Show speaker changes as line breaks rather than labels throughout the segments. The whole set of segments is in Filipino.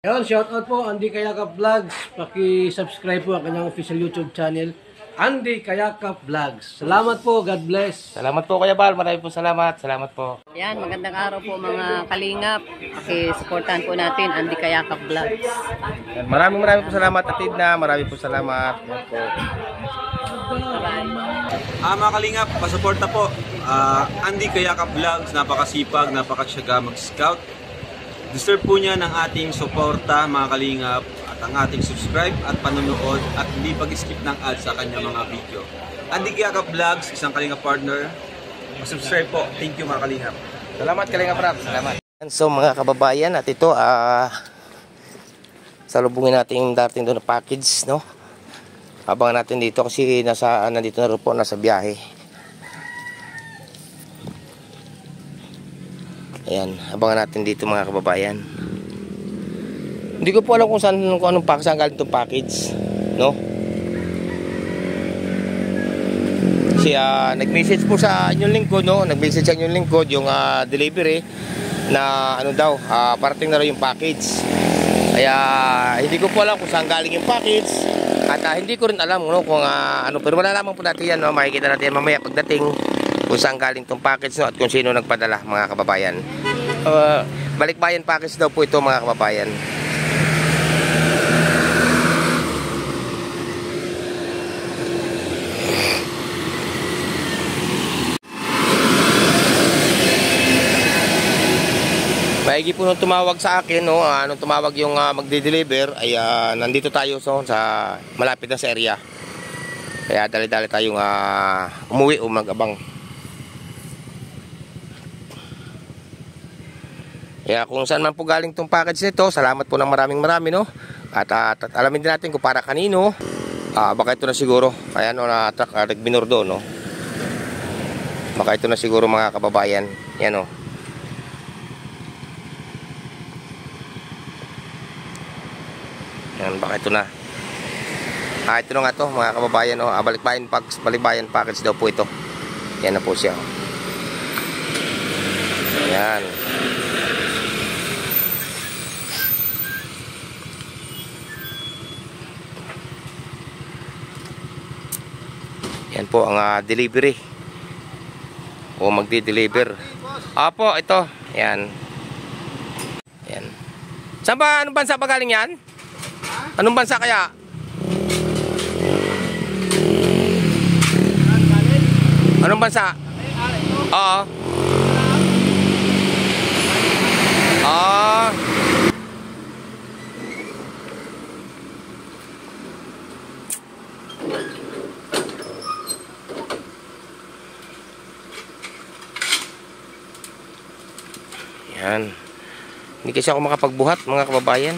Ayun, shoutout po Andy Kayakap Vlogs. Paki-subscribe po ang kanyang official YouTube channel, Andy Kayakap Vlogs. Salamat po, God bless.
Salamat po Kuya Bal, maraming po salamat. Salamat po.
Yan, magandang araw po mga kalingap. Paki-supportahan po natin Andy Kayakap Vlogs.
Yan, maraming po salamat Atid na, maraming po salamat. Yan po.
Mga kalingap, pasuporta po. Andy Kayakap Vlogs, napakasipag, napakasyaga mag-scout. Deserve po niya ng ating suporta mga kalingap at ang ating subscribe at panonood at hindi pag-skip ng ads sa kanya mga video. Andy Kayakap Vlogs, isang kalingap partner. Subscribe po. Thank you mga kalingap.
Salamat Kalingap Rap, salamat. So mga kababayan, at ito salubungin natin yung dating doon na package, no? Abangan natin dito kasi nandito na rin po, nasa biyahe. Ayan, abangan natin dito mga kababayan. Hindi ko po alam kung anong package, saan galing itong package, no? Kasi nag-message po sa inyong lingkod, no? Nag-message sa inyong lingkod yung delivery na ano daw, parating na rin yung package. Kaya hindi ko po alam kung saan galing yung package at hindi ko rin alam, no, kung ano, pero malalaman po natin yan, no? Makikita natin mamaya pagdating kung saan galing itong package, no, at kung sino nagpadala mga kababayan. Balikbayan package daw po ito mga kababayan. Maigi po nung tumawag sa akin, no, nung tumawag yung magde-deliver ay nandito tayo sa malapit na sa area. Kaya dali-dali tayong umuwi o mag-abang. Kaya kung saan man po galing tong package nito, salamat po ng maraming, no. At alamin din natin kung para kanino. Baka ito na siguro. Kaya no, na-truck nagbinurdo, no. Baka ito na siguro mga kababayan. Yan, no. Yan, baka ito na. Ito na nga to mga kababayan, no. Balikbayan package daw po ito. Yan na po siya. Yan. Yan po ang delivery o magdi-deliver. Apo, ito. Yan. Yan. Saan ba? Anong bansa ba galing yan? Anong bansa kaya? Anong bansa? Oo. Yan. Hindi kasi ako makapagbuhat mga kababayan.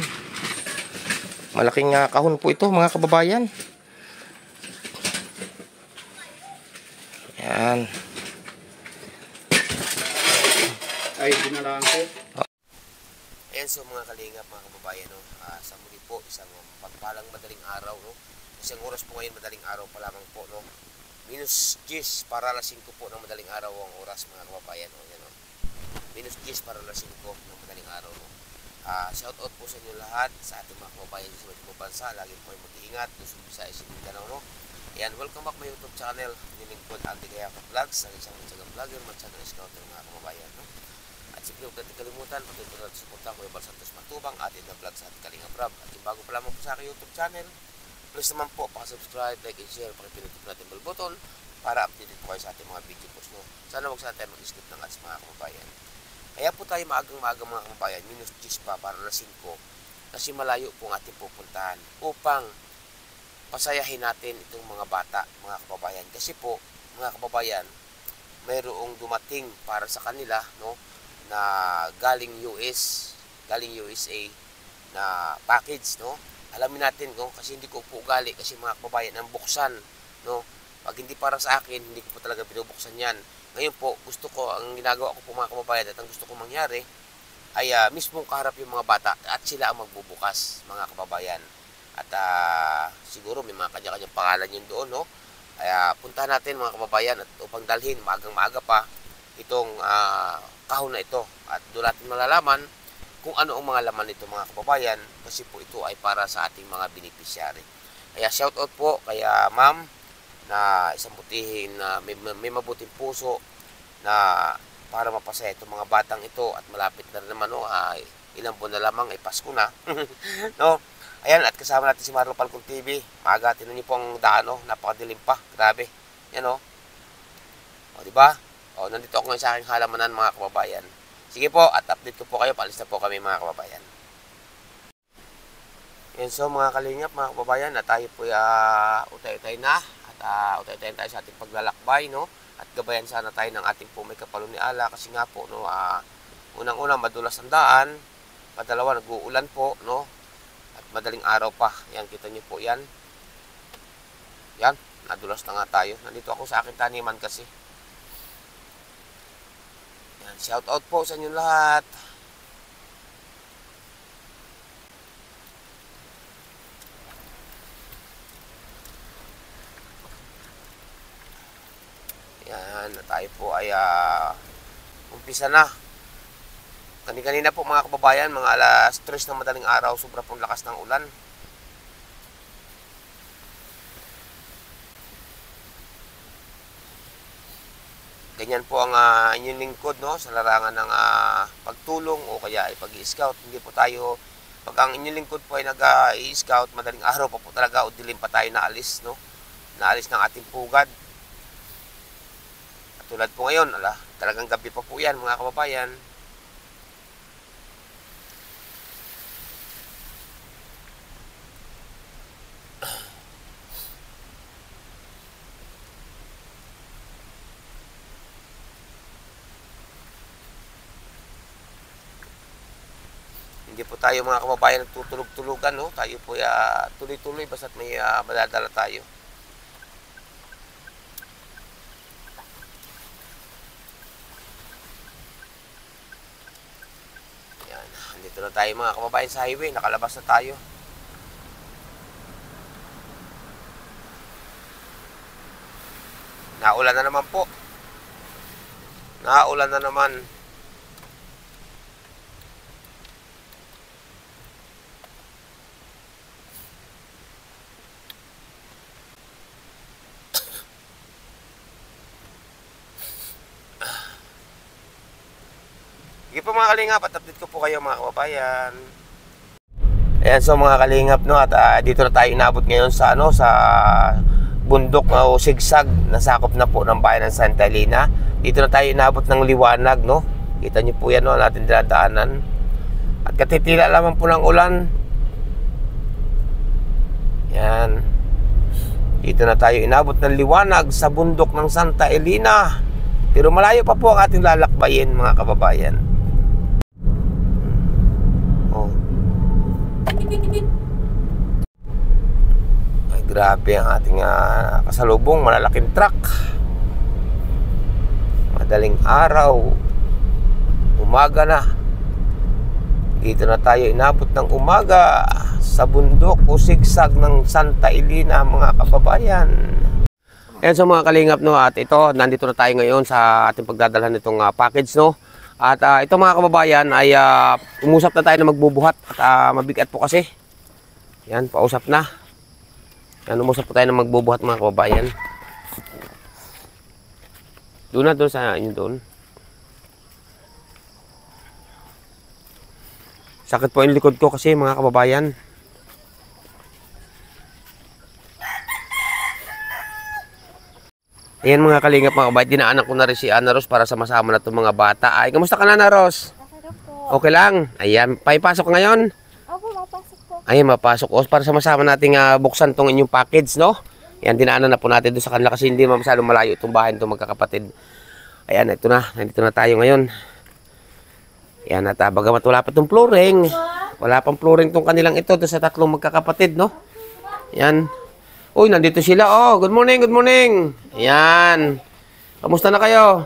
Malaking kahon po ito mga kababayan. Yan.
Ay, dinalaan ko.
Ayan, so mga kalingap, mga kababayan, no? Sa muli po, isang pagpalang madaling araw, no? Isang oras po ngayon, madaling araw pa lamang po, no? -10 para alas 5 po ng madaling araw ang oras mga kababayan, no? Yan, no? -10 para alas 5 ng madaling araw, no? Shout out po sa inyo lahat, sa ating mga kababayan sa mga bansa. Lagi po kayo mag-iingat, Luzon, Visayas, Mindanao, no? Ayan, welcome back my YouTube channel, nilingkod Andy Kayakap Vlogs, ang isang matsagang vlogger, matsagang scouter mga kababayan, no? At siyempre huwag natin kalimutan, patuloy natin suporta Kuya Bal Santos Matubang, atin na vlog sa ating Kalingap Rab. At yung bago pa lamang po sa aking YouTube channel, please naman po, pakasubscribe, like and share, pakipinutin natin bell button para updated po kayo sa ating mga video posts, no? Sana huwag sana tayo mag-skip ng ads mga kababayan. Kaya po tayo maagang-maagang mga kababayan, -10 pa para alas 5, kasi malayo po ang ating pupuntahan upang pasayahin natin itong mga bata, mga kababayan. Kasi po, mga kababayan, mayroong dumating para sa kanila, no, na galing USA na package, no. Alamin natin kung, kasi hindi ko po ugali, kasi mga kababayan, ang buksan, no, pag hindi para sa akin, hindi ko po talaga binubuksan yan. Ngayon po, gusto ko, ang ginagawa ko po mga kababayan at ang gusto ko mangyari ay mismong kaharap yung mga bata at sila ang magbubukas, mga kababayan. At siguro may mga kanya-kanyang pangalan yun doon, no? Kaya puntahan natin mga kababayan at upang dalhin maagang-maaga pa itong kahon na ito. At doon natin malalaman kung ano ang mga laman nito mga kababayan, kasi po ito ay para sa ating mga beneficiary. Kaya shoutout po kaya ma'am na isang butihin na may mabuting puso na para mapasaya itong mga batang ito at malapit na rin naman no, ilang buwan na lamang ay Pasko na. No? Ayan, at kasama natin si Marlo Falcon TV. Maaga, tinan niyo po ang daan, no? Napakadilim pa. Grabe. Yan, no? O, diba? O, nandito ako ngayon sa aking halamanan, mga kababayan. Sige po, at update ko po kayo. Paalis na po kami, mga kababayan. Yan, so, mga kalingap, mga kababayan, na tayo po utay-utay na. At utay-utay tayo sa ating paglalakbay, no? At gabayan sana tayo ng ating po may kapalo ni Ala. Kasi nga po, no? Unang-unang, madulas ang daan. Padalawa, nag-uulan po, no? At madaling araw pa. Yan, kita nyo po yan. Yan, nadulas na nga tayo. Nandito ako sa aking taniman kasi. Yan, shout out po sa inyo lahat. Yan, tayo po ay umpisa na. Kanina po mga kababayan, mga alas 3 ng madaling araw, sobra pong lakas ng ulan. Ganyan po ang inyong lingkod, no, sa larangan ng pagtulong o kaya ay pag-i-scout. Hindi po tayo, pag ang inyong lingkod po ay nag-i-scout, madaling araw pa po talaga o dilim pa tayo naalis, no? Naalis ng ating pugad. At tulad po ngayon, talagang gabi pa po yan mga kababayan. Hindi po tayo mga kababayan nagtutulog-tulugan, no? Tayo po tuloy-tuloy basta't may madadala tayo. Yan, andito na tayo mga kababayan sa highway, nakalabas na tayo. Naulan na naman po. Naulan na naman. Sige po mga kalingap, at update ko po kayo mga kababayan. Ayan, so mga kalingap, no, at dito na tayo inabot ngayon sa sa bundok o sigsag na sakop na po ng bayan ng Santa Elena. Dito na tayo inabot ng liwanag, no. Kita niyo po yan, no, natin dinadaanan. At katitila lamang po ng ulan. Yan. Dito na tayo inabot ng liwanag sa bundok ng Santa Elena. Pero malayo pa po ang ating lalakbayin mga kababayan. Ay, grabe ang ating kasalubong, malalaking truck. Madaling araw, umaga na. Dito na tayo inabot ng umaga sa bundok o sigsag ng Santa Elena mga kababayan. Ayan, so mga kalingap, no, at ito, nandito na tayo ngayon sa ating pagdadalhan nitong package, no. At ito mga kababayan ay umusap na tayo na magbubuhat at mabigat po kasi. Yan, pausap na. Yan, umusap po tayo na magbubuhat mga kababayan. Doon na, doon sa inyo doon. Sakit po yung likod ko kasi mga kababayan. Ayan mga kalingap mga kababayan, dinaanan ko na rin si Ana Ros para sama-sama na itong mga bata. Ay, kamusta ka na, Ana Ros? Okay lang. Ayan, paipasok ngayon?
Opo, mapasok po.
Ayan, mapasok. O, para sama-sama nating buksan itong inyong package, no? Ayan, dinaanan na po natin doon sa kanila kasi hindi masyadong malayo itong bahay itong magkakapatid. Ayan, ito na. Nandito na tayo ngayon. Ayan, at bagamat wala pa itong flooring. Wala pang flooring itong kanilang ito doon sa tatlong magkakapatid, no? Ayan. Uy, nandito sila. Oh, good morning, good morning. Ayan. Kamusta na kayo?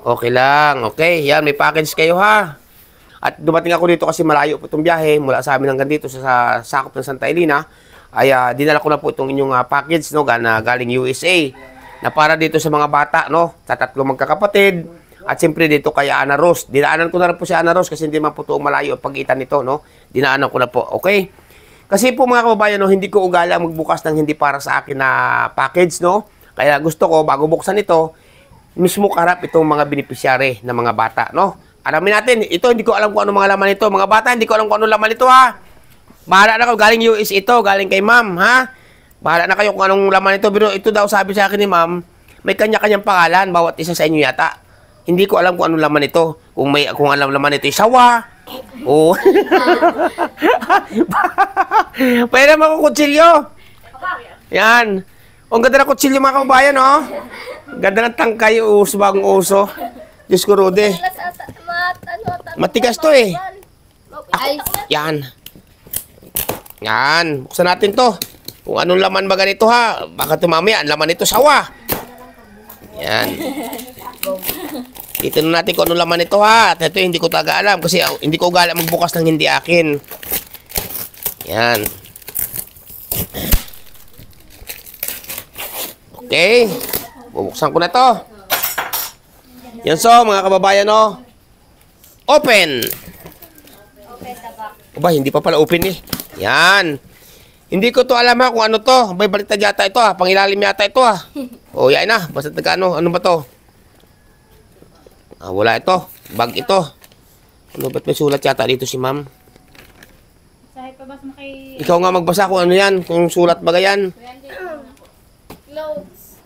Okay lang. Okay, yan, may package kayo ha. At dumating ako dito kasi malayo po itong biyahe mula sa amin hanggang dito sa sakop ng Santa Elena. Ay dinala ko na po itong inyong package, no, galing USA. Na para dito sa mga bata, no, sa tatlong magkakapatid. At siyempre dito kay Ana Rose. Dinaanan ko na rin po si Ana Rose kasi hindi man po ito malayo ang pagitan nito, no? Dinaanan ko na po, okay? Kasi po mga kababayan, no, hindi ko ugala magbukas ng hindi para sa akin na package, no? Kaya gusto ko, bago buksan ito, mismo karap itong mga beneficiary na mga bata, no? Alamin natin, ito hindi ko alam kung ano mga laman ito. Mga bata, hindi ko alam kung ano laman ito, ha? Bahala na kayo, galing US ito, galing kay ma'am, ha? Bahala na kayo kung anong laman ito. Pero ito daw sabi sa akin ni ma'am, may kanya-kanyang pangalan, bawat isa sa inyo yata. Hindi ko alam kung anong laman ito. Kung alam laman ito, sawa. Oo. Pwede naman kung kutsilyo. Yan. Ang ganda ng kutsilyo mga kababayan, oh. Ganda ng tangkay, uso, bagong uso. Diyos ko, Rude. Matigas to, eh. Yan. Yan. Buksan natin to. Kung anong laman ba ganito, ha. Baka tumamaya, ang laman ito, sawa. Yan. Titignan natin kung anong laman ito, ha. At ito hindi ko talaga alam kasi hindi ko gala magbukas ng hindi akin. Yan. Okay. Bubuksan ko na to. Yan so, mga kababayan, no. Open. Aba, hindi pa pala open eh. Yan. Hindi ko to alam ha kung ano to. May baliktad yata ito ha. Pangilalim yata ito ha. O, yan na. Basta nagkano. Ano ba to? Ah, wala ito. Bag ito. Ano ba't may sulat yata dito si ma'am? Ikaw nga magbasa kung ano yan. Kung sulat ba yan.
Clothes.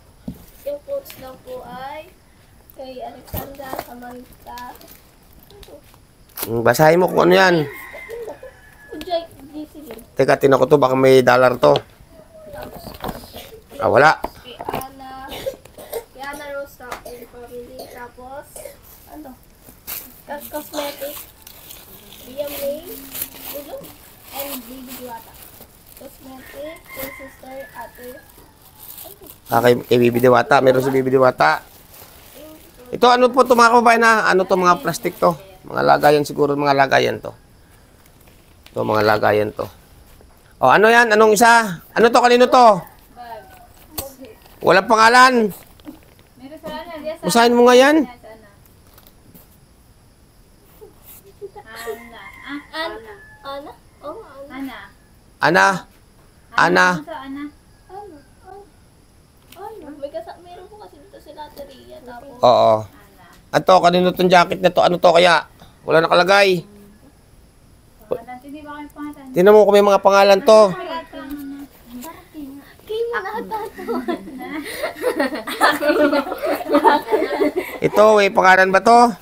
Yung quotes lang po ay kay Alexandra Samantha.
Basahin mo kung ano yan. Teka, tinan ko to. Baka may dollar to. Ah, wala.
Kay Ana Rose and family. Tapos, ano? Cosmetic. BMA. Ulo. And Baby Diwata. Cosmetic. Kay sister, ate.
Ah, kay Bibi Diwata. Meron si Bibi Diwata. Ito, ano po ito mga kababayan na? Ano to mga plastic to? Mga lagayan siguro. Mga lagayan to. Ito, mga lagayan to. O, ano yan? Anong isa? Ano to? Kanino to? Walang pangalan. Basahin mo nga yan.
Ana? Oh, Ana.
Ana. Ana.
Ano? Meron po kasi dito si Lateria. Tapos,
Oo. Ato, kanino tong jacket na to? Ano to kaya? Wala nakalagay. Tingnan mo kung may mga pangalan to.
kay mo nakatato.
Ito, may pangalan ba to?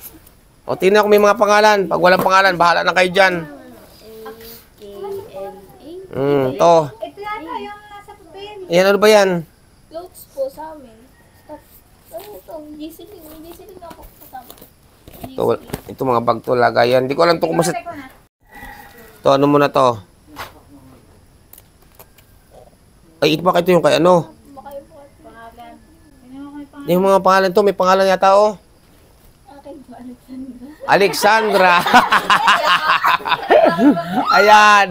O, tingnan kung may mga pangalan. Pag walang pangalan, bahala na kayo dyan. To.
Ito yata yung nasa papel.
Ayan, ano ba yan?
Clothes po sa amin. Ano ito? GC-Link. May GC-Link ako kasama.
Ito mga bag to, lagayan. Hindi ko alam to kung masat... To, ano muna to? Ay, baka ito yung kay ano?
Baka yung pangalan.
Yung mga pangalan to, may pangalan yata, oh.
Akin po, Alexandra.
Alexandra! Ayan.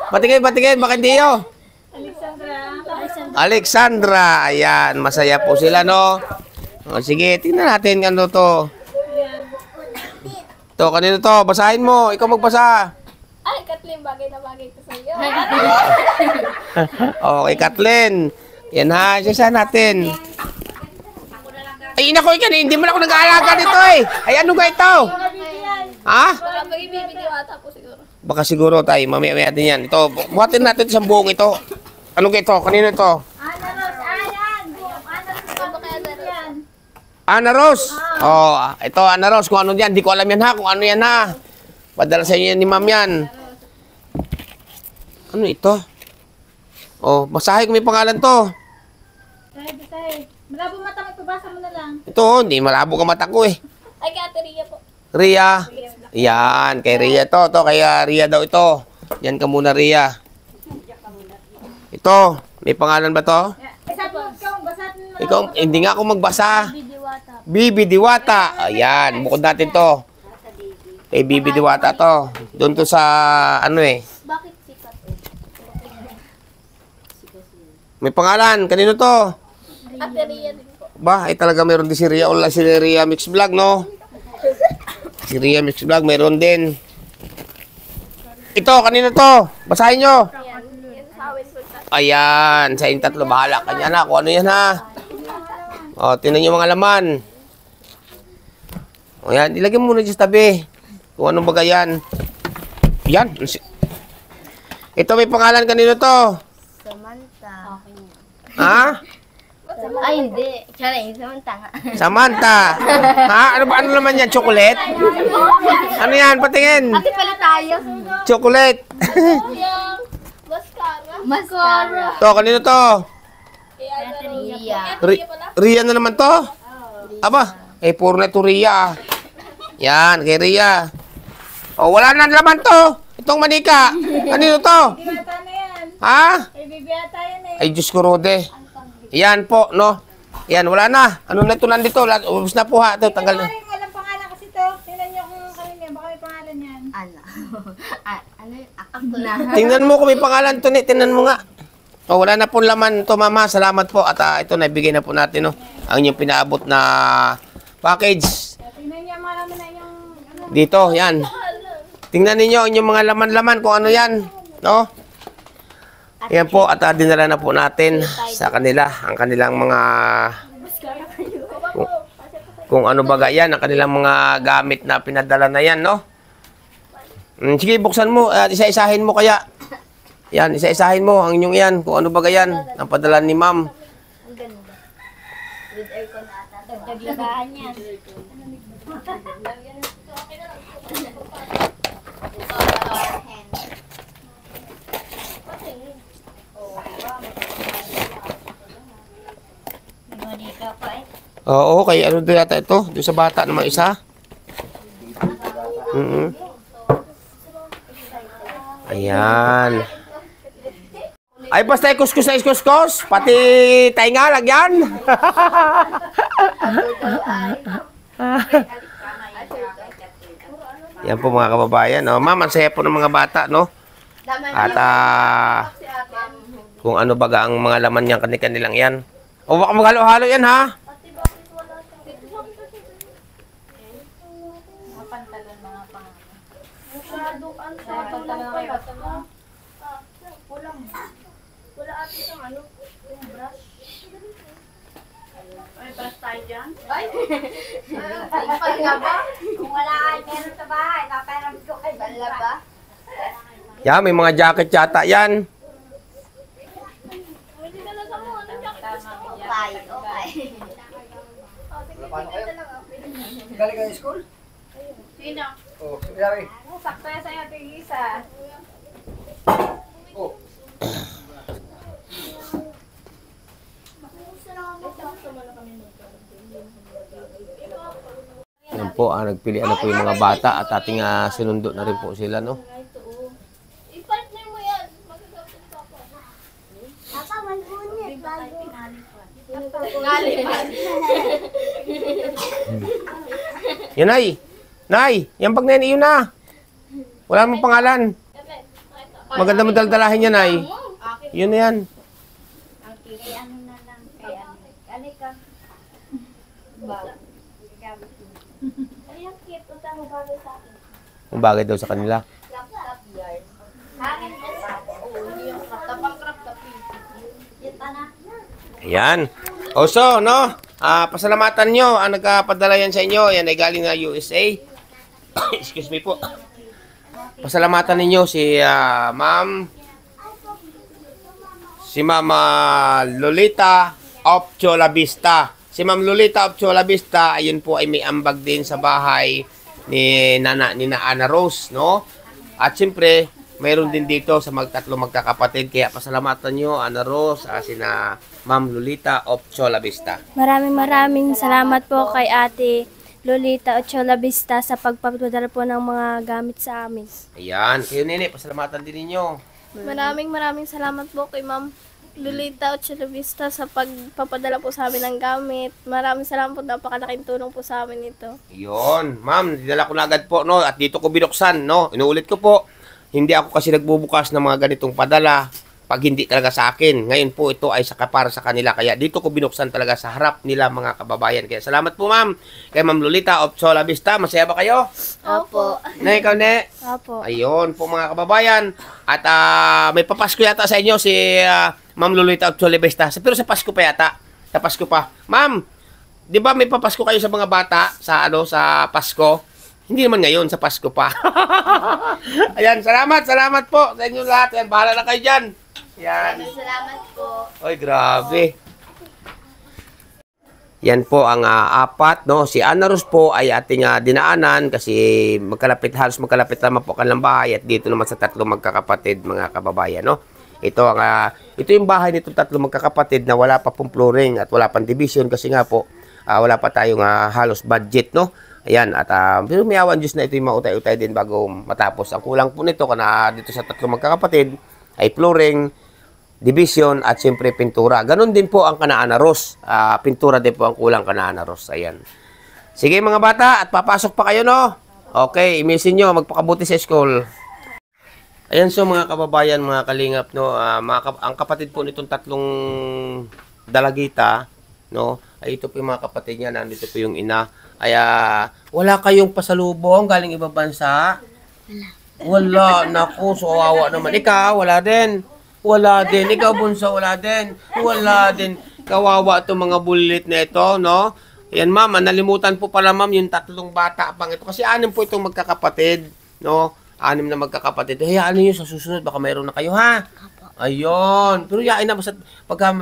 Patingin, baka hindi yun. Alexandra. Ayan, masaya po sila, no? O, sige, tingnan natin ano to. To, kanino to? Basahin mo. Ikaw magbasa.
Ay, Kathleen, bagay na bagay ko sa iyo.
Okay, Kathleen. Yan ha, isa natin. Ay, nako, hindi mo na ako nag-aalaga nito eh. Ay, ano ga ito? Ha?
Baka mag-ibibig ata po siguro.
Baka siguro tayo, mamaya natin yan. Ito, buhatin natin sa buong ito. Ano ga ito? Kanino ito? Ana Rose. Oh, ito Ana Rose. Kung ano yan, di ko alam yan ha. Kung ano yan ha. Padala sa inyo ni ma'am yan. Ano ito? Oh, basahin ko may pangalan to.
Malabo mata mo, ipabasa mo na lang.
Ito, hindi malabo ka mata ko eh.
Ay, kay Ate Ria po.
Ria. Yan, kay Ria to. Kay Ria daw ito. Yan ka muna, Ria. Ito, may pangalan ba to? Ikaw, hindi nga ako magbasa.
Bidiwata.
Bibi Diwata. Ayan, bukod natin to. Kay Bibi Diwata to. Doon to sa, ano eh.
Bakit sikat?
May pangalan. Kanino to?
Ate Ria din po.
Ba, ay talaga meron din si Ria. Wala si Ria Mix Vlog, no? Si Ria Mix Vlog, meron din. Ito, kanina to. Basahin nyo.
Yan. Yan sa amin po.
Ayan, sa inyong tatlo. Bahala ka niya na. Kung ano yan, ha? O, tinan nyo mga laman. O, yan. Ilagay mo muna dyan sa tabi. Kung anong baga yan. Yan. Ito, may pangalan kanino to.
Samantha.
Ha?
Ay, hindi. Charing, Samantha nga.
Samantha. Ha? Ano ba? Ano naman yan? Chocolate? Ano yan? Patingin.
Ate pala tayo.
Chocolate.
Yung mascara. Mascara.
To, kanino to?
Ria.
Ria na naman to? Aba, puro na to Ria. Yan, kay Ria. O, wala na naman to. Itong manika. Kanino to? Ha? Ay, Diyos ko, Rode. Yan po, no? Yan, wala na. Ano na ito nandito? Ubus na po ha. Ito, tanggal na.
Walang pangalan kasi to. Tingnan niyo kung kanina. Baka may pangalan yan.
Ano? Ano yun? Akak na.
Tingnan mo kung may pangalan to, tingnan mo nga. O, wala na po laman to, mama. Salamat po. At ito, naibigay na po natin, no? Ang inyong pinaabot na package.
Tingnan niyo mga naman na yung ano.
Dito, yan. Tingnan ninyo inyong mga laman-laman kung ano yan, no? Yan po, at dinala na po natin sa kanila ang kanilang mga kung ano baga yan, ang kanilang mga gamit na pinadala na yan, no? Sige, buksan mo at isa-isahin mo kaya. Yan, isa-isahin mo ang inyong yan, kung ano baga yan, ang padala ni ma'am.
Ang ganda. With aircon ata. Dagdagan yan.
Oo, kay ano doon yata ito, doon sa bata naman isa. Ayan. Ay, basta kuskus na iskuskus. Pati tainga, lagyan. Yan po mga kababayan. No? Ma'am, ang saya po ng mga bata, no? At kung ano baga ang mga laman niyan, kanilang yan. O baka maghalo-halo yan, ha?
Wala ate isang ano, yung brush.
Ay, brush tayo dyan.
Ay! Pag nga ba? Kung wala ay meron sa bahay, paparam ko kay Bala ba?
Yan, may mga jacket yata yan.
Hindi ka lang mo, ano jacket gusto mo? Okay, okay.
Galing ka school?
Sino?
Oo, sorry.
Sakto yan sa'yo, tigisa.
Yan po, nagpilian na po yung mga bata at ating sinundo na rin po sila, no?
I-partner mo yan. Magagapin ka po. Papa, malunit. Nalipan.
Yan, Nay! Nay! Yan pag nene, yun na! Wala mong pangalan. Maganda mo daldalahin yan, Nay. Yun na yan.
Kay ano na lang. Kay ano. Alika. Bag. Ay, ang cute. Punta mo bagay sa akin.
Ang bagay daw sa kanila.
Laptop yarn. Hangin ka sa akin. Oo, hindi yung crop top. Ang crop top. Yan pa na.
Ayan. O so, no? Pasalamatan nyo ang nagkapadala yan sa inyo. Yan ay galing na USA. Excuse me po. Pasalamatan ninyo si Ma'am Lolita of Chola Vista. Si Ma'am Lolita of Chola Vista, ayun po ay may ambag din sa bahay ni Nana Ana Rose, no? At siyempre, mayroon din dito sa magkakapatid. Kaya pasalamatan nyo, Ana Rose, sina Ma'am Lolita of Chola Vista.
Maraming salamat po kay Ate Lolita Ochoa Vista sa pagpapadala po ng mga gamit sa amin.
Ayan, kayo nene, pasalamatan din ninyo.
Maraming salamat po kay Ma'am Lolita Ochoa Vista sa pagpapadala po sa amin ng gamit. Maraming salamat po, napakalaking tulong po sa amin ito.
Yun, ma'am, dinala ko na agad po, no? At dito ko binuksan, no? Inuulit ko po, hindi ako kasi nagbubukas ng mga ganitong padala pag hindi talaga sa akin. Ngayon po ito ay para sa kanila. Kaya dito ko binuksan talaga sa harap nila mga kababayan. Kaya salamat po ma'am. Kay Ma'am Lolita of Chola Vista. Masaya ba kayo?
Opo.
Na ikaw ne?
Opo.
Ayun po mga kababayan. At may papasko yata sa inyo si Ma'am Lolita of Chola Vista. Pero sa Pasko pa yata. Sa Pasko pa. Ma'am, di ba may papasko kayo sa mga bata sa Pasko? Hindi naman ngayon, sa Pasko pa. Ayan, salamat po sa inyo lahat. Ayan, bahala na kayo dyan. Yan.
Salamat po.
Oy, grabe. Yan po ang apat, no? Si Ana Rose po ay ating dinaanan kasi halos magkalapit naman po kanilang bahay at dito naman sa tatlong magkakapatid, mga kababayan, no? Ito yung bahay nitong tatlong magkakapatid na wala pa pong flooring at wala pang division kasi nga po wala pa tayong halos budget, no? Ayan, at pero may awan Diyos na ito yung mautay-utay din bago matapos. Ang kulang po nito dito sa tatlong magkakapatid ay flooring, division, at siyempre pintura. Ganon din po ang Ana Rose. Pintura din po ang kulang Ana Rose. Ayan. Sige mga bata, at papasok pa kayo, no? Okay, imisin nyo, magpakabuti sa school. Ayan, so mga kababayan, mga kalingap, no? Ang kapatid po nitong tatlong dalagita, no? Ay ito po yung mga kapatid niya, nandito po yung ina. Ay wala kayong pasalubong galing ibang bansa? Wala. Naku, so kawawa naman. Ikaw, wala din. Wala din. Ikaw, bunso, wala din. Wala din. Kawawa itong mga bullet na ito, no? Ayan, ma'am, nalimutan po pala, ma'am, yung tatlong bata pang ito. Kasi 6 po itong magkakapatid, no? 6 na magkakapatid. Hayaan niyo sa susunod, baka mayroon na kayo, ha? Ayun. Pero yain na, basta pagka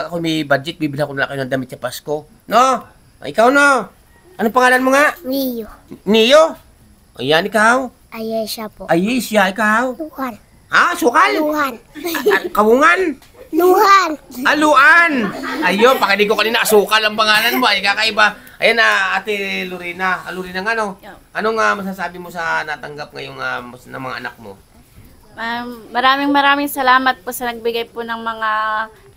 ako may budget, bibili ako na kayo ng damit sa Pasko. No? Ikaw, no? Anong pangalan mo nga?
Rio.
Neo? Ayan, ikaw?
Ayesha po.
Ayesha, ikaw?
Luhan.
Sukal?
Luhan.
Kawungan?
Luhan.
Aluan! Ayun, pakinig ko kanina, asukal ang pangalan mo. Ay, kakaiba. Ayan na, Ate Lorena. Lorena nga, no? Anong masasabi mo sa natanggap ngayong ng mga anak mo?
Maraming salamat po sa nagbigay po ng mga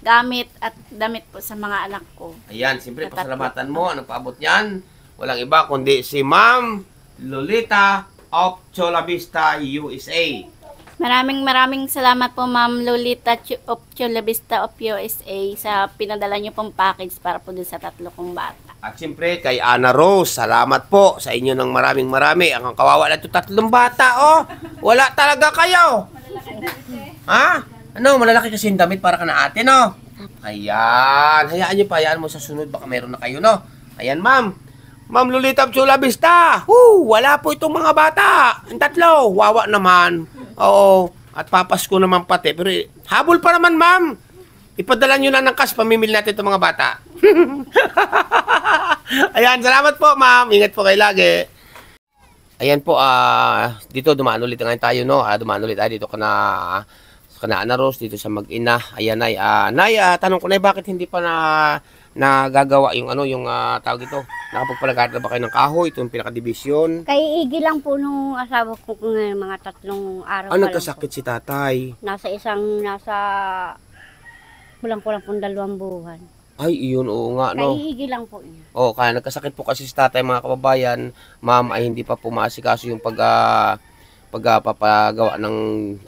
gamit at damit po sa mga anak ko.
Ayan, siyempre, pasalamatan mo. Anong paabot niyan? Walang iba kundi si Ma'am Lolita of Chola Vista, USA.
Maraming salamat po Ma'am Lolita of Chola Vista of USA sa pinadala niyo pong package para po dun sa tatlo kong bata.
At siyempre, kay Ana Rose, salamat po sa inyo ng marami. Ang kawawa na ito, tatlong bata, oh. Wala talaga kayo. Ha? Ano, malalaki kasi yung damit para ka na ate, no? Ayan. Hayaan mo sa sunod, baka meron na kayo, no? Ayan, ma'am. Ma'am Lolita of Chola Vista. Wala po itong mga bata. Ang tatlo. Wawa naman. Oo. At papasko naman pati. Pero habol pa naman, ma'am. Ipadala nyo na ng cash. Pamimili natin itong mga bata. Ayan. Salamat po, ma'am. Ingat po kayo lagi. Ayan po. Dito, dumaan ulit ngayon tayo, no? Dumaan ulit tayo dito kana Ana Rose, dito sa mag-ina. Ayan, Nay. Nay, tanong ko na, bakit hindi pa nagagawa yung tawag ito? Nakapagpalagad na ba kayo ng kahoy? Ito yung pinaka-division.
Kay Iggy lang po nung asawa ko ng mga 3 araw.
Nagkasakit si tatay.
Nasa kulang-kulang pong 2 buwan.
Ay, iyon, oo nga, no?
Kay Iggy lang po niya.
Oo, kaya nagkasakit po kasi si tatay, mga kababayan. Ma'am, ay hindi pa pumasikaso yung pagpapagawa ng,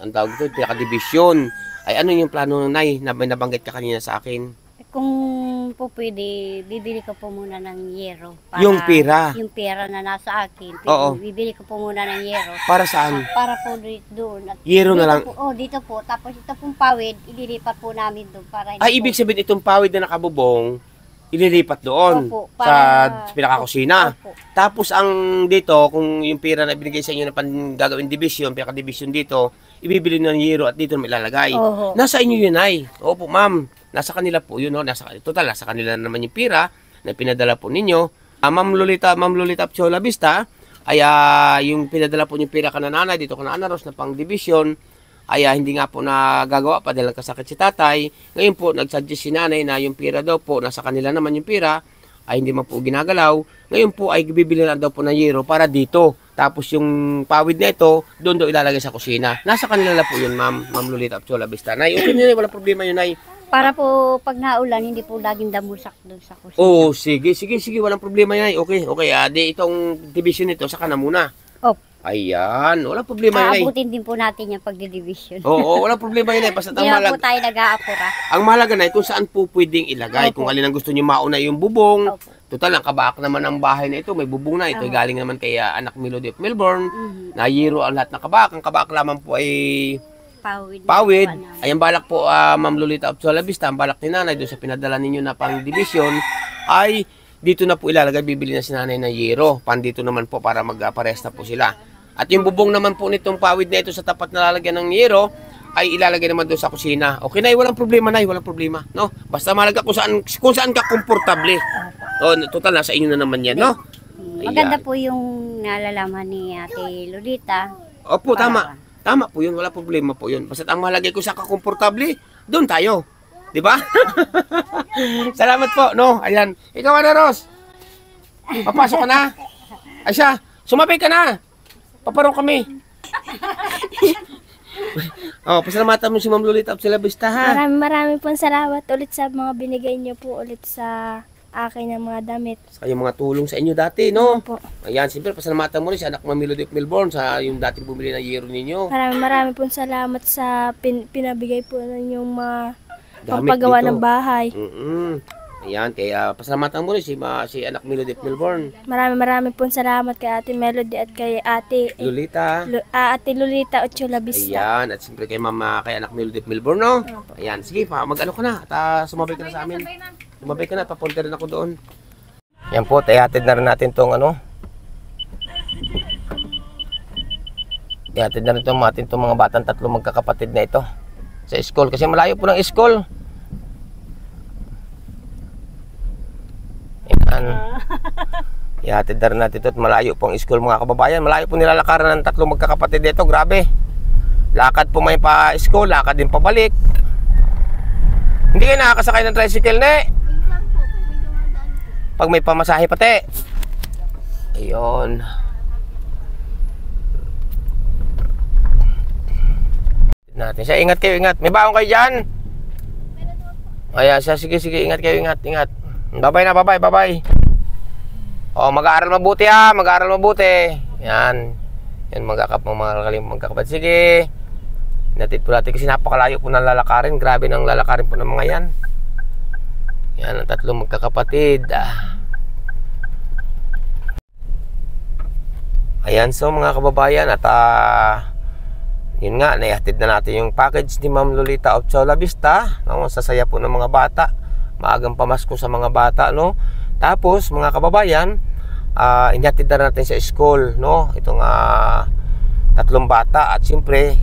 ang tawag ito, pinaka-division. Ay, ano yung plano, Nay, na may nabanggit ka kanina sa akin?
Kung po pwede, bibili ko po muna ng yero.
Yung pera?
Yung pera na nasa akin.
Oo.
Bibili ko po muna ng yero.
Para saan?
Para po doon. At
Yero na lang?
Dito po. Tapos ito pong pawid, ililipat po namin doon. Para
Ay, ibig sabihin itong pawid na nakabubong, ililipat doon
Opo,
sa
para-
pinakakusina.
Opo.
Tapos ang dito, kung yung pera na binigay sa inyo na gagawin division, pinaka-division dito, ibibili ng yero at dito na ilalagay.
Oho.
Nasa inyo yun, Ay. Opo, ma'am. Nasa kanila po yun, no? Total, nasa kanila naman yung pera na pinadala po ninyo. Ma'am Lolita of Chola Vista, ay yung pinadala po yung pera ka na nanay, dito ka na Ana Rose na pang division, ay hindi nga po nagagawa pa dahil kasakit si tatay. Ngayon po, nagsuggest si nanay na yung pera daw po, nasa kanila naman yung pera, ay hindi man po ginagalaw. Ngayon po ay bibili lang daw po ng yero para dito. Tapos yung pawid na ito, doon daw ilalagay sa kusina. Nasa kanila na po yun, Ma'am Lolita of Chola Vista. Nay, okay nyo, walang problema yun, Nay.
Para po pag naulan, hindi po laging damusak doon sa kusina.
Oh, sige, walang problema yan. Okay. Di itong division nito, saka na muna. Ayan, walang problema yun, Nay.
Aabutin din po natin yung pagdidivision.
Oo, walang problema yun, Nay. Basta
Hindi na po tayo nag-aapura.
ang mahalaga, Nay, kung saan po pwedeng ilagay.
Opo.
Kung alin ang gusto nyo mauna yung bubong.
Opo.
Total, ang kabaak naman ng bahay na ito. May bubong na. Ito ay galing naman kay anak Melody of Melbourne. Na yero ang lahat ng kabaak. Ang kabaak lamang po ay pawid. Ayan balak po, Ma'am Lolita of Chula Vista. Ang balak ni nanay doon sa pinadala ninyo na pang division ay dito na po ilalagay. Bibili na si nanay ng yero. Pandito naman po para magpares na po sila. At yung bubong naman po nitong pawid na ito sa tapat na lalagyan ng yero ay ilalagay naman doon sa kusina. Okay, Nay, walang problema, Nay, walang problema, no? Basta mahalaga kung saan ka komportable. Oh, total nasa inyo na naman 'yan, no?
Maganda po yung nalalaman ni Ate Lolita.
Opo, tama. Tama po 'yun, wala problema po 'yun. Basta ang mahalaga kung saan ka komportable, doon tayo. 'Di ba? Salamat po, no? Ayan. Ikaw, Ana Ros. Papasok ka na. Asya, sumabay ka na. Paparong kami. Oh, pasalamatan mo si Ma'am Lolita of Chula Vista, ha?
Maraming pong salamat ulit sa mga binigay niyo po ulit sa akin ng mga damit.
Sa yung mga tulong sa inyo dati, no?
Opo.
Ayan, siyempre, pasalamatan mo rin sa anak mo Melody of Melbourne sa yung dating bumili ng yero ninyo.
Maraming pong salamat sa pinabigay po ninyong mga
Gamit
pampagawa
dito.
ng bahay.
Ayan, kaya pasalamatan mo rin si anak Melody of Melbourne.
Maraming pong salamat kay Ate Melody at kay Ate
Lolita.
Ate Lolita of Chula Vista.
Ayan, at siyempre kay Mama, kay anak Melody of Melbourne, no? Ayan, sige pa, mag-ano ka na at sumabay ka na sa amin. Sumabay ka na, papunta rin ako doon. Yan po, ihatid na rin natin tong ihatid na rin itong mga batang tatlo magkakapatid na ito sa school. Kasi malayo po ng school. Yan. Ihatid na rin natin ito at malayo pong school mga kababayan. Malayo po nilalakaran ng tatlong magkakapatid dito. Grabe. Lakad po may pa school, lakad din pabalik. Hindi kayo nakakasakay ng tricycle, ne? Pag may pamasahe pati. Ayun. Natin siya. Ingat kayo, ingat. May baong kayo dyan? Ayan siya. Sige, ingat kayo, ingat. Bye-bye na, bye-bye. Oh, mag-aaral mabuti, ha. Mag-aaral mabuti. Yan. Yan, magkakapat. Sige. Natid po natin kasi napakalayo po ng lalakarin. Grabe ng lalakarin po ng mga yan. Yan, ang tatlong magkakapatid. Ayan, so mga kababayan, at yun nga, naihatid na natin yung package ni Ma'am Lolita of Chula Vista. No? Sasaya po ng mga bata. Maagang pamasko sa mga bata, no? Tapos, mga kababayan, inhatid na natin sa school, no? Itong tatlong bata. At siyempre,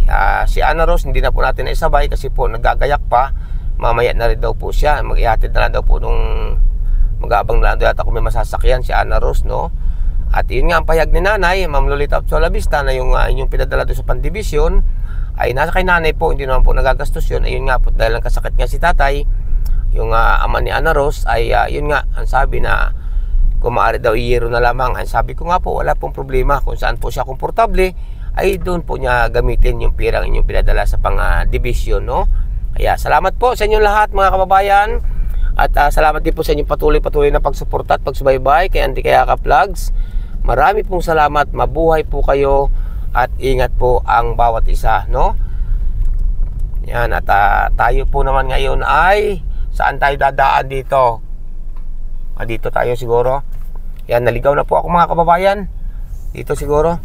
si Ana Ros, hindi na po natin naisabay kasi po nagagayak pa. Mamaya na rin daw po siya. Mag-ihatid na lang daw po nung mag-aabang na lang daw yata kung may masasakyan si Ana Ros, no? At yun nga ang pahayag ni nanay, Ma'am Lolita of Chula Vista, na yung inyong pinadala doon sa pandibisyon ay nasa kay nanay po, hindi naman po nagagastos yun. Ayun nga po, dahil ang kasakit nga si tatay, yung ama ni Ana Ros ay yun nga, ang sabi na kung maaari daw iyero na lamang. Ang sabi ko nga po, wala pong problema. Kung saan po siya komportable, ay doon po niya gamitin yung pirang inyong pinadala sa pang-division, no? Kaya salamat po sa inyong lahat mga kababayan. At salamat din po sa inyong patuloy na pagsuporta at pagsubaybay kay Andy Kayakap Vlogs. Marami pong salamat, mabuhay po kayo at ingat po ang bawat isa, no? Yan, at tayo po naman ngayon ay saan tayo dadaan dito? Dito tayo siguro. Yan, naligaw na po ako mga kababayan. Dito siguro.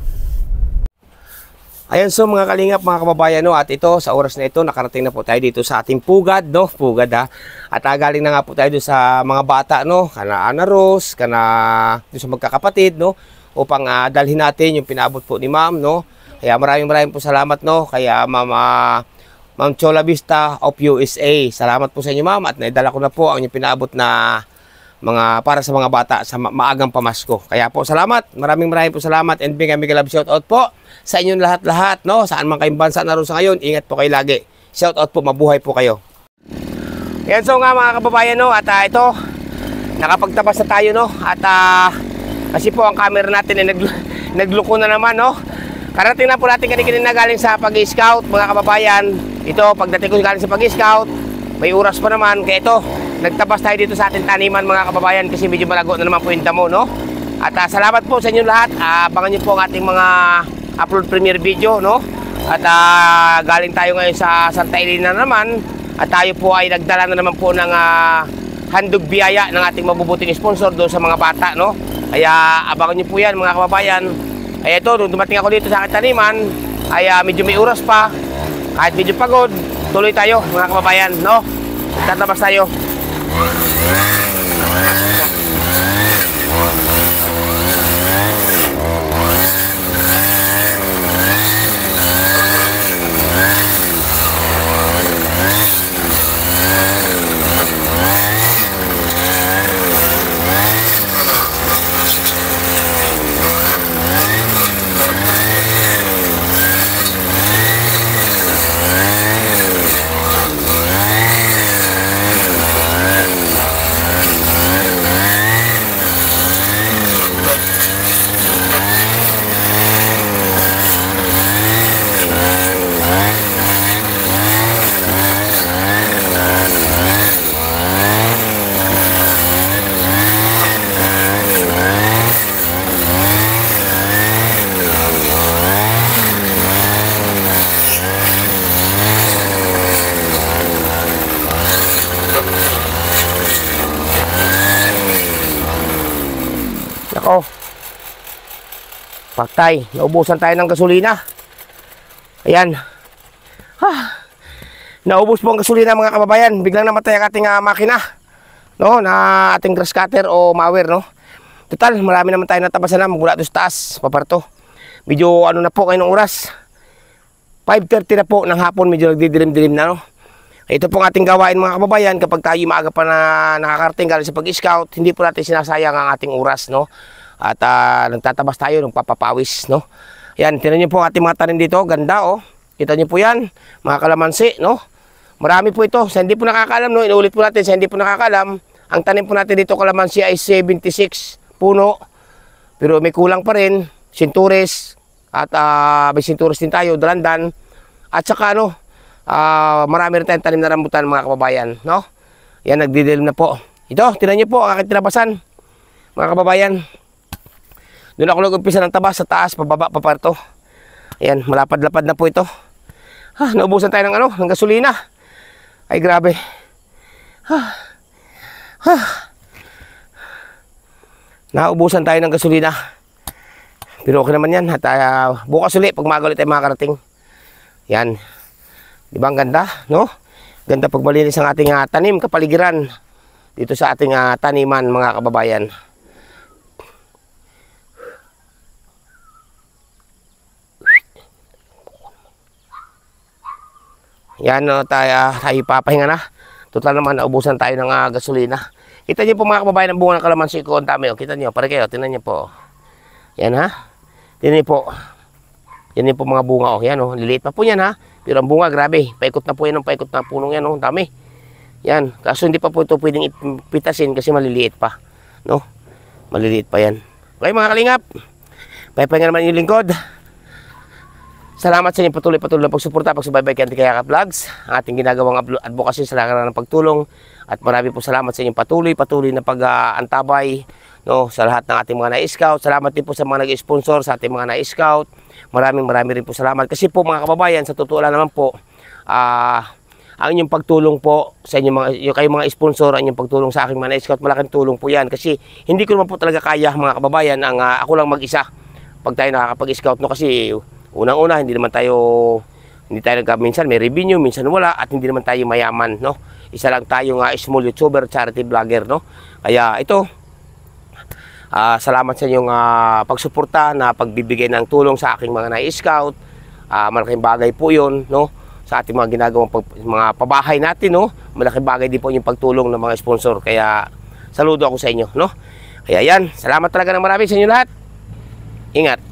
Ayan, so mga kalingap, mga kababayan, no, at ito, sa oras na ito, nakarating na po tayo dito sa ating pugad, no, pugad, ha. At galing na nga po tayo sa mga bata, no, kana Ana Ros, kana doon sa magkakapatid, no, upang dalhin natin yung pinabot po ni Ma'am, no. Kaya maraming po salamat, no, kaya Ma'am Chula Vista of USA. Salamat po sa inyo, Ma'am, at naidala ko na po ang yung pinabot na mga para sa mga bata sa maagang pamasko. Kaya po salamat, maraming po salamat, and big love shout out po sa inyong lahat-lahat, no, saan man kayong bansa naroon sa ngayon. Ingat po kayo lagi, shout out po, mabuhay po kayo. Yan, so nga mga kababayan, no, at ito nakapagtabas na tayo, no, at kasi po ang camera natin ay nagluko na naman, no. Karating na po natin kanina na galing sa pag-scout, mga kababayan. Ito, pagdating ko galing sa pag-scout, may oras pa naman, kaya ito nagtabas tayo dito sa ating taniman, mga kababayan, kasi medyo malago na naman po yung damo, no? At salamat po sa inyo lahat. Abangan nyo po ang ating mga upload premiere video, no? At galing tayo ngayon sa Santa Elena naman. At tayo po ay nagdala na naman po ng handog biyaya ng ating mabubuting sponsor doon sa mga bata, no? Kaya abangan nyo po yan mga kababayan. Kaya ito, nung dumating ako dito sa aking taniman, ay medyo may oras pa. Kahit medyo pagod, tuloy tayo mga kababayan, no? Tatabas tayo. Nako, paktay, naubusan tayo ng gasolina. Ayan. Naubos po ang gasolina mga kababayan. Biglang namatay ang ating makina, no, na ating grass cutter o mower, no. Total, marami naman tayo natabasan na mula doon sa taas, paparto. Medyo ano na po ngayon ng oras. 5:30 na po ng hapon, medyo nagdidilim-dilim na, no. Ito pong ating gawain mga kababayan kapag tayo maaga pa na nakakarating galing sa pag-scout, hindi po natin sinasayang ang ating oras, no? At nagtatabas tayo ng papapawis, no? Yan, tingnan niyo po ang ating mga tanim dito, ganda, oh. Kita niyo po yan, mga kalamansi, no? Marami po ito, sa hindi po nakakalam, no? Inuulit po natin, sa hindi po nakakalam, ang tanim po natin dito kalamansi ay 76 puno. Pero may kulang pa rin, sintures, at may sintures din tayo, dalandan, at saka ano, marami rin tayong tanim na rambutan mga kababayan, no? Yan, nagdidilim na po. Ito, tingnan niyo po ang aking tinabasan mga kababayan. Doon ako nag-umpisa ng tabas sa taas, pababa, paparto. Ayan, malapad-lapad na po ito. Naubusan tayo ng ano, ng gasolina. Ay grabe. Naubusan tayo ng gasolina. Pero okay naman yan. At bukas ulit pag magalit tayo makakarating. Yan. Di ba ang ganda, no? Ganda pag malinis ang ating tanim, kapaligiran dito sa ating taniman mga kababayan. Yan, no, tayo papahinga na. Total naman naubusan tayo ng gasolina. Kita niyo po mga kababayan ang bunga ng kalamansi ko, ang dami, oh. Kita niyo, pare kayo, tingnan niyo po. Yan ha. Tingnan niyo po. Yan po mga bunga, oh. Yan, oh. Liliit pa po yan ha. Pero ang bunga, grabe. Paikot na po yan, paikot na punong yan, oh. Dami. Yan. Kaso hindi pa po ito pwedeng pitasin kasi maliliit pa. No? Maliliit pa yan. Okay mga kalingap. Papahinga naman yung lingkod. Salamat sa inyong patuloy na pagsuporta, pagsubaybay kay Andy Kayakap Vlogs. Ang ating ginagawang advocacy sa larangan ng pagtulong. At marami po salamat sa inyong patuloy na pag-antabay, no, sa lahat ng ating mga na-scout. Salamat din po sa mga nag-sponsor sa ating mga na-scout. Marami rin po salamat. Kasi po mga kababayan, sa totoo lang naman po, ang inyong pagtulong po sa inyong kayong mga sponsor, ang inyong pagtulong sa aking mga na-scout, malaking tulong po yan. Kasi hindi ko naman po talaga kaya mga kababayan ang ako lang mag-isa pag tayo nakakapag-scout, no, kasi unang-una, hindi tayo minsan may revenue, minsan wala, at hindi naman tayo mayaman, no? Isa lang tayo small YouTuber, charity vlogger, no? Kaya ito, salamat sa inyong pagsuporta na pagbibigay ng tulong sa aking mga na-scout. Malaking bagay po 'yon, no? Sa ating mga ginagawang mga pabahay natin, no? Malaking bagay din po yung pagtulong ng mga sponsor. Kaya saludo ako sa inyo, no? Kaya yan, salamat talaga ng marami sa inyo lahat. Ingat.